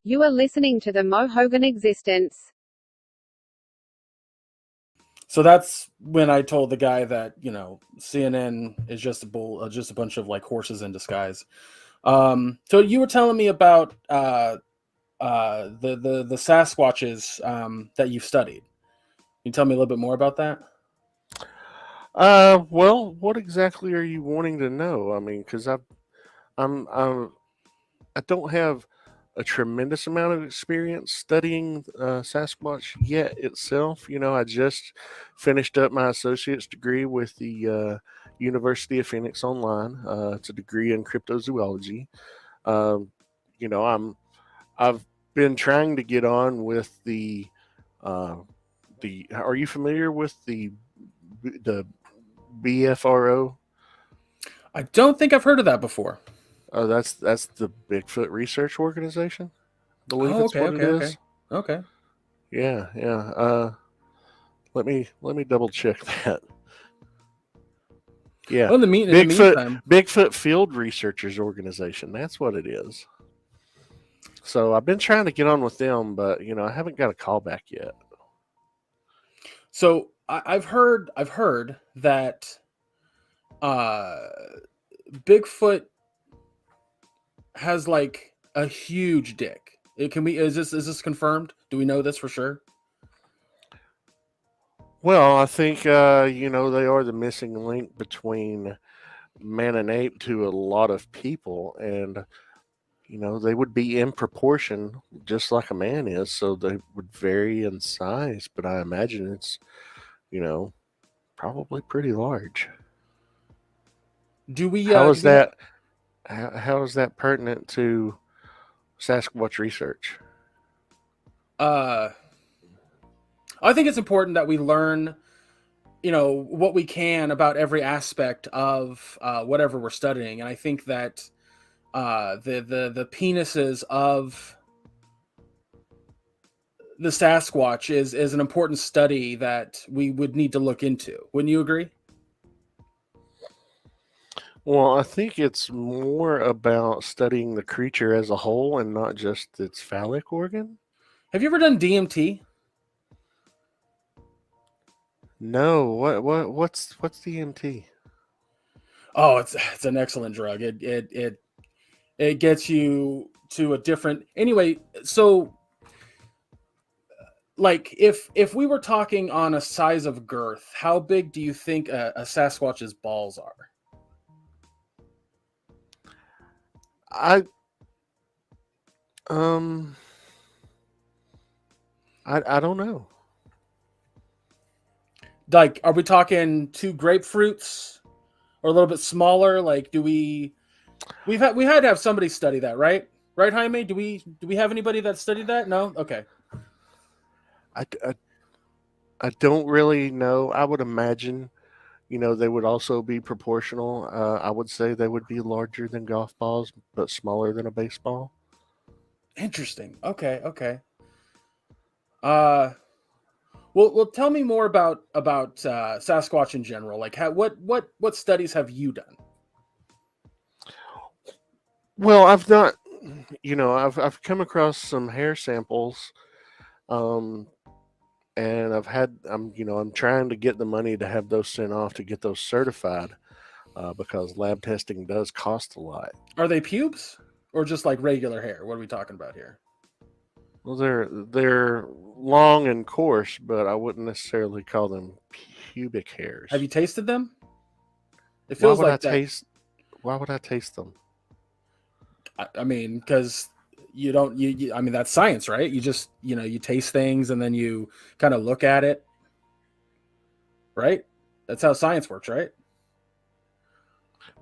You are listening to the Moe Hogan Existence. So that's when I told the guy that CNN is just just a bunch of like horses in disguise. So you were telling me about the Sasquatches that you've studied. Can you tell me a little bit more about that? Well, what exactly are you wanting to know? I mean, because I'm I don't have a tremendous amount of experience studying Sasquatch yet itself. I just finished up my associate's degree with the University of Phoenix Online. It's a degree in cryptozoology. Um, I've been trying to get on with uh, the. Are you familiar with the BFRO? I don't think I've heard of that before. Oh, that's the Bigfoot Research Organization. I believe Oh, it's okay, what it okay, okay, is. okay. Yeah, yeah. Let me double check that. Yeah, Well, in the Bigfoot meantime, Bigfoot Field Researchers Organization. That's what it is. So I've been trying to get on with them, but I haven't got a call back yet. so I've heard that uh, Bigfoot has like a huge dick. Can we is this confirmed? Do we know this for sure? Well, I think they are the missing link between man and ape to a lot of people, and they would be in proportion just like a man is, so they would vary in size, but I imagine it's, you know, probably pretty large. Do we How do is we have that how is that pertinent to Sasquatch research? uh I think it's important that we learn, what we can about every aspect of whatever we're studying, and I think that the penises of the Sasquatch is an important study that we would need to look into. Wouldn't you agree? Well, I think it's more about studying the creature as a whole and not just its phallic organ. Have you ever done DMT? No, what's the MT? Oh, it's an excellent drug. It gets you to a different. Anyway, so like if we were talking on a size of girth, how big do you think a Sasquatch's balls are? I um I don't know. Like, are we talking two grapefruits or a little bit smaller? Like, do we had to have somebody study that, right? Right, Jaime? Do we have anybody that studied that? No. Okay. I, I, I don't really know. I would imagine, they would also be proportional. I would say they would be larger than golf balls, but smaller than a baseball. Interesting. Okay. Okay. Uh, well, tell me more about Sasquatch in general. Like, what studies have you done? Well, I've not, I've come across some hair samples, um, and I'm trying to get the money to have those sent off to get those certified, because lab testing does cost a lot. Are they pubes or just like regular hair? What are we talking about here? Well, they're long and coarse, but I wouldn't necessarily call them pubic Have hairs. you tasted them? It Why feels would I like that. taste? Why would I taste them? I mean, because you don't. I mean, that's science, right? You just you taste things and then you kind of look at it, right? That's how science works, right?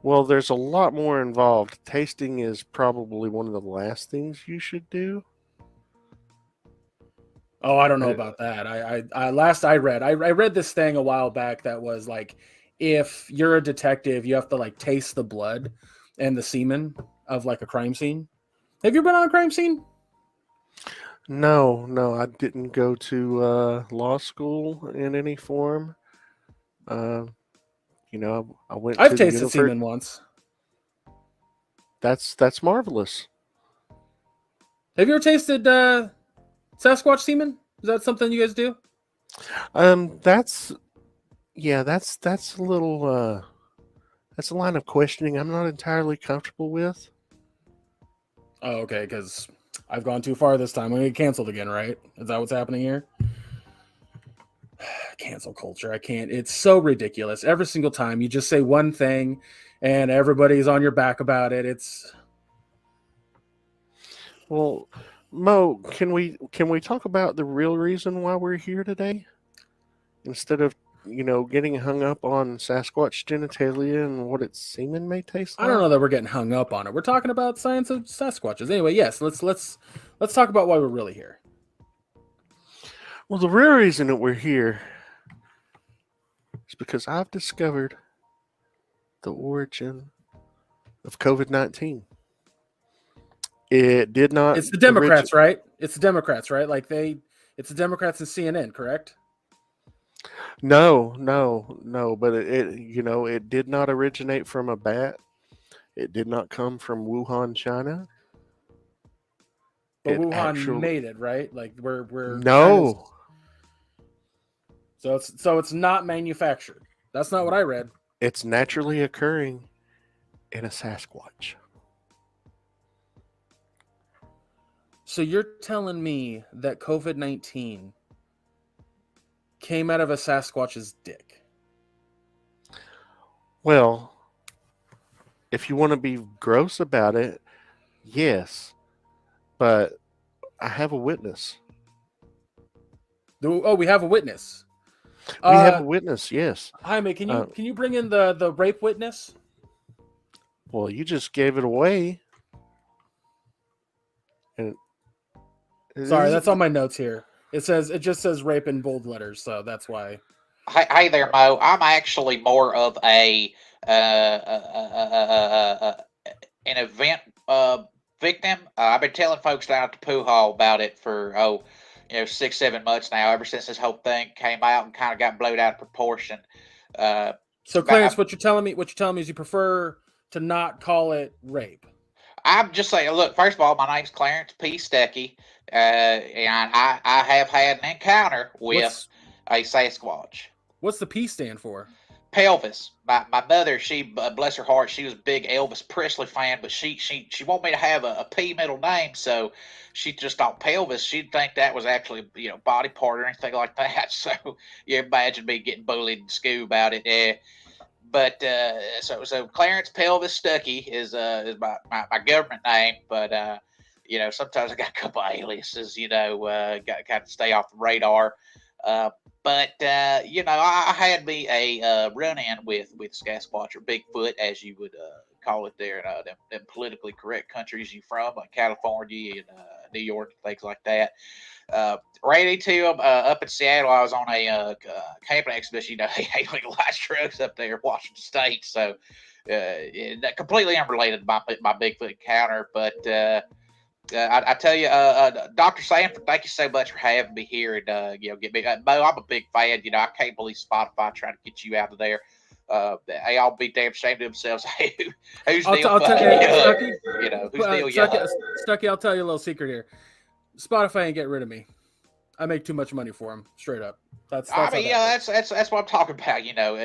Well, there's a lot more involved. Tasting is probably one of the last things you should do. Oh, I don't know I, about that. I last I read, I read this thing a while back that was like, if you're a detective, you have to like taste the blood and the semen of like a crime scene. Have you been on a crime scene? no, no, I didn't go to law school in any form. Uh, I went I've to the tasted university. semen once. That's marvelous. Have you ever tasted Sasquatch semen? Is that something you guys do? That's that's a little that's a line of questioning I'm not entirely comfortable with. Oh, okay, because I've gone too far this time. I'm gonna get canceled again, right? Is that what's happening here? Cancel culture. I can't. It's so ridiculous. Every single time you just say one thing, and everybody's on your back about it. It's Well, Mo, can we talk about the real reason why we're here today instead of getting hung up on Sasquatch genitalia and what its semen may taste I don't know like? that we're getting hung up on it. We're talking about science of Sasquatches. Anyway, yes, let's talk about why we're really here. Well, the real reason that we're here is because I've discovered the origin of COVID-19. It did not It's the originate. Democrats, right? It's the Democrats, right? It's the Democrats and CNN, correct? No, no, no. But it did not originate from a bat. It did not come from Wuhan, China. But It Wuhan actually made it, right? Like we're China's. no. So it's not manufactured. That's not what I read. It's naturally occurring in a Sasquatch. So you're telling me that COVID-19 came out of a Sasquatch's dick? Well, if you want to be gross about it, yes. But I have a witness. Oh, we have a witness. We have a witness, yes. Jaime, can you bring in the rape witness? Well, you just gave it away. And Sorry, that's on my notes here. It just says rape in bold letters, so that's why. Hey there, Mo. I'm actually more of a an event victim. I've been telling folks down at the pool hall about it for 6-7 months now. Ever since this whole thing came out and kind of got blown out of proportion. So Clarence, what you're telling me is you prefer to not call it rape. I'm just saying. Look, first of all, my name's Clarence P. Stuckey, and I have had an encounter with a Sasquatch. What's the P stand for? Pelvis. My mother, she bless her heart, she was a big Elvis Presley fan, but she wanted me to have a P middle name, so she just thought pelvis. She'd think that was actually body part or anything like that. So you imagine me getting bullied in school about it. But so Clarence Pelvis Stuckey is my government name, but sometimes I got a couple aliases. Got to stay off the radar. But I had me a run-in with Sasquatch or Bigfoot, as you would call it there in them politically correct countries you from, like California and New York and things like that. Ran into him up in Seattle. I was on a camping expedition. They legalized drugs up there in Washington State, so completely unrelated to my Bigfoot encounter, but. I tell you, Dr. Sanford, thank you so much for having me here and get me. Mo, I'm a big fan. I can't believe Spotify trying to get you out of there. They all be damn ashamed of themselves. Who's Neil Young? Who's Neil Young? Stuckey, I'll tell you a little secret here. Spotify ain't get rid of me. I make too much money for them, straight up. That's that's what I'm talking about. Get you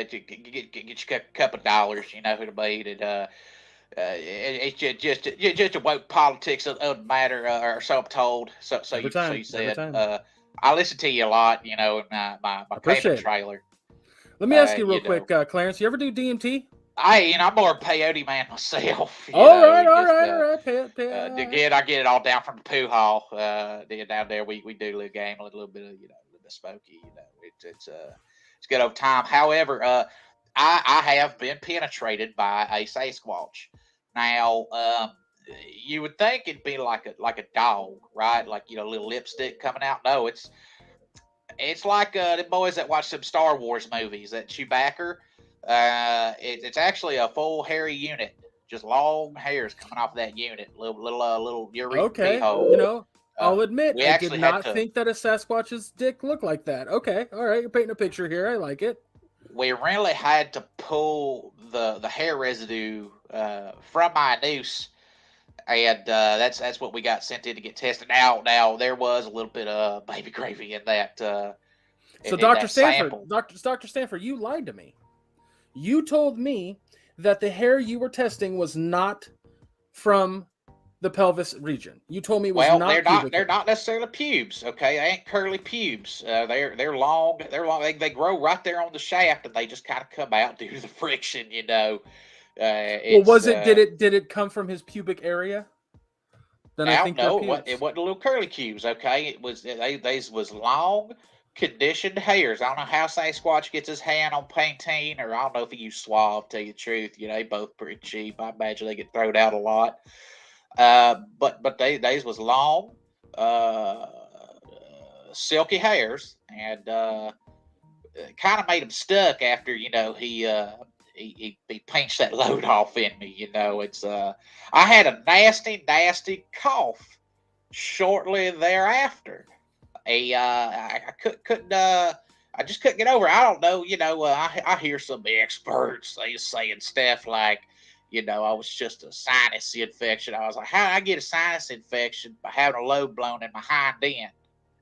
a couple of dollars. You know who to beat and. It's just a woke politics doesn't matter, or so I'm told. So you said. I listen to you a lot, in my camping trailer. Let me ask you real quick, Clarence. You ever do DMT? I'm more a peyote man myself. All right. Pay it. Again, I get it all down from the poo hall. Down there, we do a little game, a little bit of a little bit smoky. It's good old time. However, I have been penetrated by a Sasquatch. Now, you would think it'd be like a dog, right? Like little lipstick coming out. No, it's like the boys that watch some Star Wars movies. That Chewbacca. It's actually a full hairy unit, just long hairs coming off of that unit. Little okay. hole. I'll admit, I did not think that a Sasquatch's dick looked like that. Okay, all right, you're painting a picture here. I like it. We really had to pull the hair residue from my noose and that's what we got sent in to get tested. Now there was a little bit of baby gravy in that So, in Dr. that Sanford, sample. Dr. Sanford, you lied to me. You told me that the hair you were testing was not from the pelvis region. You told me it was Well, not pubic they're hair. not necessarily pubes. Okay, they ain't curly pubes. They're long. They're long. They grow right there on the shaft, and they just kind of come out due to the friction. Well, It's was it? Did it come from his pubic area? Then I now think they're no, it pubes. wasn't little curly cubes. Okay, it was they was long, conditioned hairs. I don't know how Sasquatch gets his hand on painting, or I don't know if he used Suave. Tell you the truth, they both pretty cheap. I imagine they get thrown out a lot. But they was long, uh, silky hairs, and kind of made him stuck after he pinched that load off in me. It's I had a nasty cough shortly thereafter. I couldn't I just couldn't get over it. I don't know. I hear some experts saying stuff like, I was just a sinus infection. I was like, how did I get a sinus infection by having a load blown in my hind end?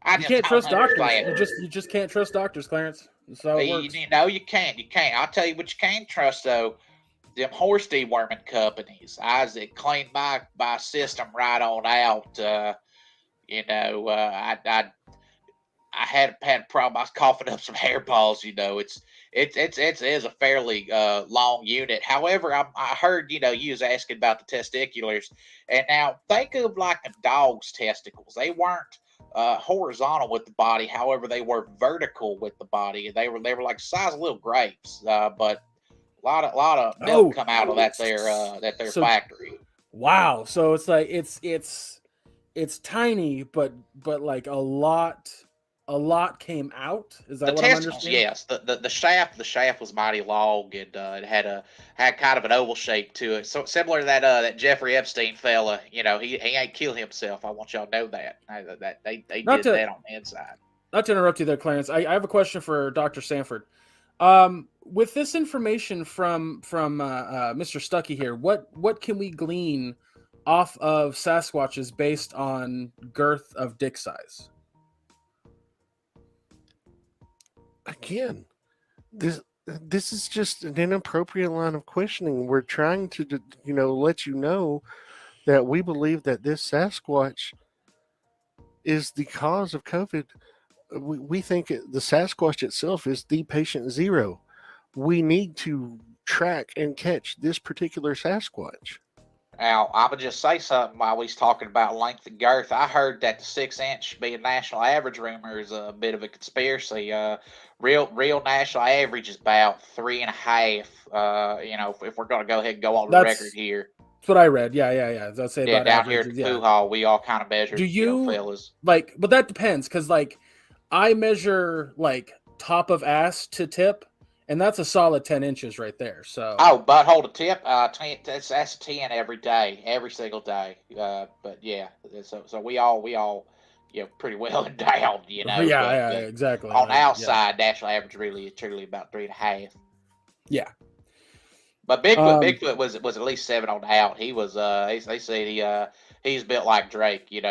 I You just can't don't trust doctors. understand. You just can't trust doctors, Clarence. That's how it works. You can't. You can't. I'll tell you what you can't trust though. Them horse deworming companies. Isaac cleaned my system right on out. I had a problem. I was coughing up some hairballs. It is a fairly long unit. However, I heard you was asking about the testiculars, and now think of like a dog's testicles. They weren't horizontal with the body. However, they were vertical with the body. They were like the size of little grapes. But a lot of milk Oh, come out of that their so factory. wow. So it's like it's tiny, but like a lot came out. Is The that what I'm testicles, understanding? yes. The shaft was mighty long, and it had kind of an oval shape to it, so similar to that Jeffrey Epstein fella. He ain't killed himself. I want y'all to know that they Not did to that on the inside. not to interrupt you there, Clarence. I have a question for Dr. Sanford. With this information from Mr. Stuckey here, what can we glean off of Sasquatches based on girth of dick size? Again, this is just an inappropriate line of questioning. We're trying to let you know that we believe that this Sasquatch is the cause of COVID. We think the Sasquatch itself is the patient zero. We need to track and catch this particular Sasquatch. Now, I would just say something while we was talking about length and girth. I heard that the 6 inch being national average rumor is a bit of a conspiracy. Real national average is about 3.5. If we're gonna go ahead and go on the record That's here. what I read. Yeah. I'd say Yeah, about down here average. at the Yeah. poo hall, we all kind of Do measured, you fellas. but that depends because like I measure like top of ass to tip, and that's a solid 10 inches right there. So Oh, butthole to tip, that's a 10 every day, every single day. But yeah, so we all, pretty well endowed, yeah, but exactly. on the Like yeah, outside, national average really is truly about 3.5. yeah. But Um, Bigfoot was at least 7 on the out. He was they say he's built like Drake. He's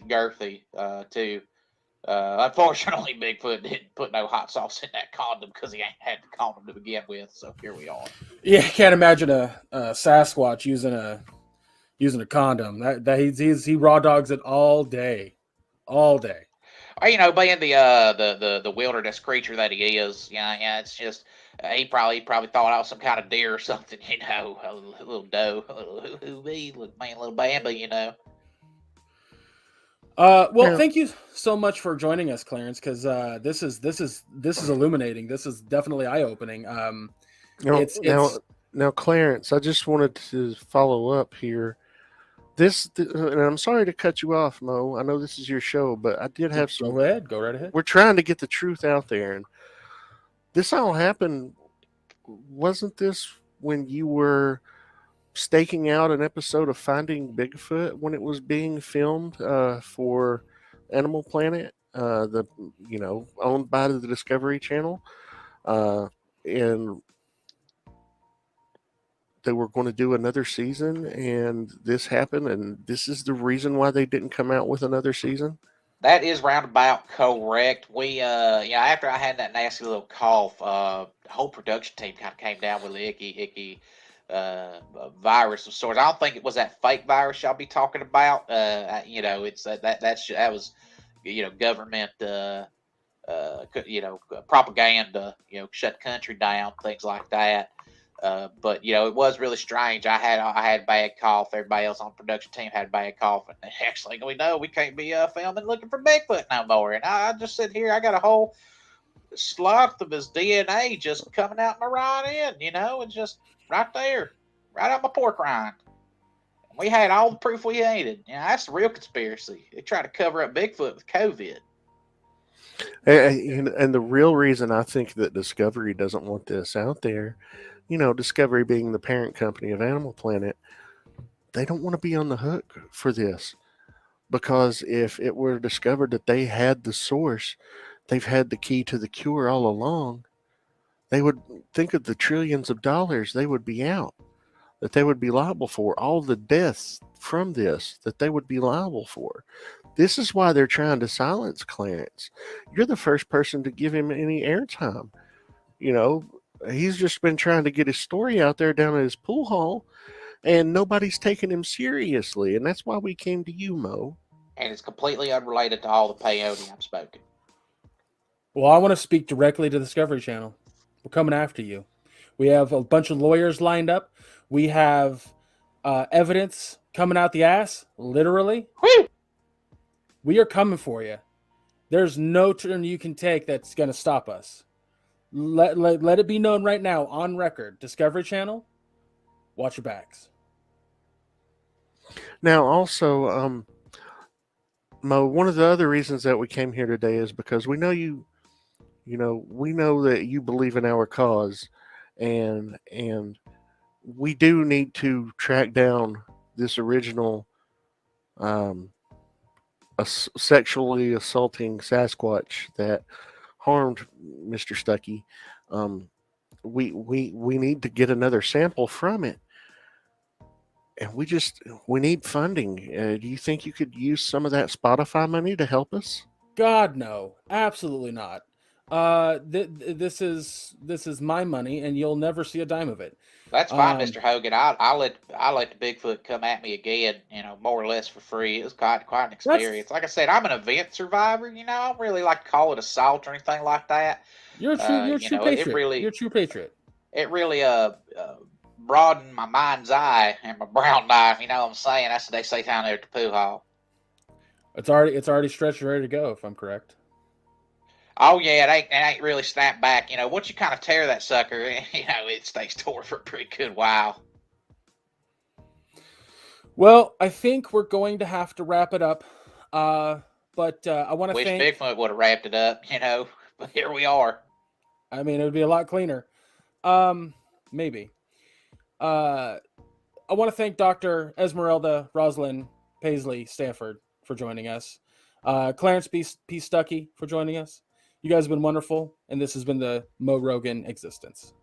girthy too. Unfortunately, Bigfoot didn't put no hot sauce in that condom because he ain't had the condom to begin with. So here we are. yeah, I can't imagine a Sasquatch using a condom. That he raw dogs it all day. Or, being the wilderness creature that he is, yeah, it's just he probably thought I was some kind of deer or something, a little doe, a little who me, little Bambi. Well, Now, thank you so much for joining us, Clarence, because this is illuminating. This is definitely eye opening. now, It's now, now, Clarence, I just wanted to follow up here. And I'm sorry to cut you off, Mo. I know this is your show, but I did have some. go right ahead. We're trying to get the truth out there, and this all happened. Wasn't this when you were staking out an episode of Finding Bigfoot when it was being filmed for Animal Planet, the owned by the Discovery Channel, uh, and they were going to do another season, and this happened, and this is the reason why they didn't come out with another season? That is roundabout correct. After I had that nasty little cough, the whole production team kind of came down with the icky virus of sorts. I don't think it was that fake virus y'all be talking about. It's that was, government, propaganda, shut the country down, things like that. But it was really strange. I had bad cough. Everybody else on the production team had bad cough, and actually, we can't be filming looking for Bigfoot no more. And I just sit here. I got a whole slough of his DNA just coming out my right end. It's just right there, right out my pork rind. And we had all the proof we needed. That's the real conspiracy. They try to cover up Bigfoot with COVID. And the real reason I think that Discovery doesn't want this out there, Discovery being the parent company of Animal Planet, they don't want to be on the hook for this. Because if it were discovered that they had the source, they've had the key to the cure all along, they would think of the trillions of dollars they would be out, that they would be liable for, all the deaths from this that they would be liable for. This is why they're trying to silence Clarence. You're the first person to give him any airtime. He's just been trying to get his story out there down at his pool hall, and nobody's taking him seriously. And that's why we came to you, Mo. And it's completely unrelated to all the peyote I'm smoking. Well, I want to speak directly to the Discovery Channel. We're coming after you. We have a bunch of lawyers lined up. We have evidence coming out the ass, literally. Whew! We are coming for you. There's no turn you can take that's going to stop us. Let it be known right now, on record. Discovery Channel, watch your backs. Now, also, Mo, one of the other reasons that we came here today is because we know we know that you believe in our cause, and we do need to track down this original sexually assaulting Sasquatch that harmed Mr. Stuckey. We need to get another sample from it, and we need funding. Do you think you could use some of that Spotify money to help us? God, no, absolutely not. This is my money, and you'll never see a dime of it. That's fine, Mr. Hogan. I'll let the Bigfoot come at me again, more or less for free. It was quite an experience. Like I said, I'm an event survivor. I don't really like to call it assault or anything like that. You're a true patriot. You're a true patriot. It really broadened my mind's eye and my brown eye. You know what I'm saying? That's what they say down there at the pool hall. It's already stretched and ready to go, if I'm correct. Oh yeah, it ain't really snapped back. Once you kind of tear that sucker, it stays tore for a pretty good while. Well, I think we're going to have to wrap it up. But I want to thank. Bigfoot would have wrapped it up, but here we are. I mean, it would be a lot cleaner. Maybe. I want to thank Dr. Esmerelda, Rosalind, Paislee, Sanford for joining us. Clarence P. Stuckey for joining us. You guys have been wonderful, and this has been the Moe Hogan Existence.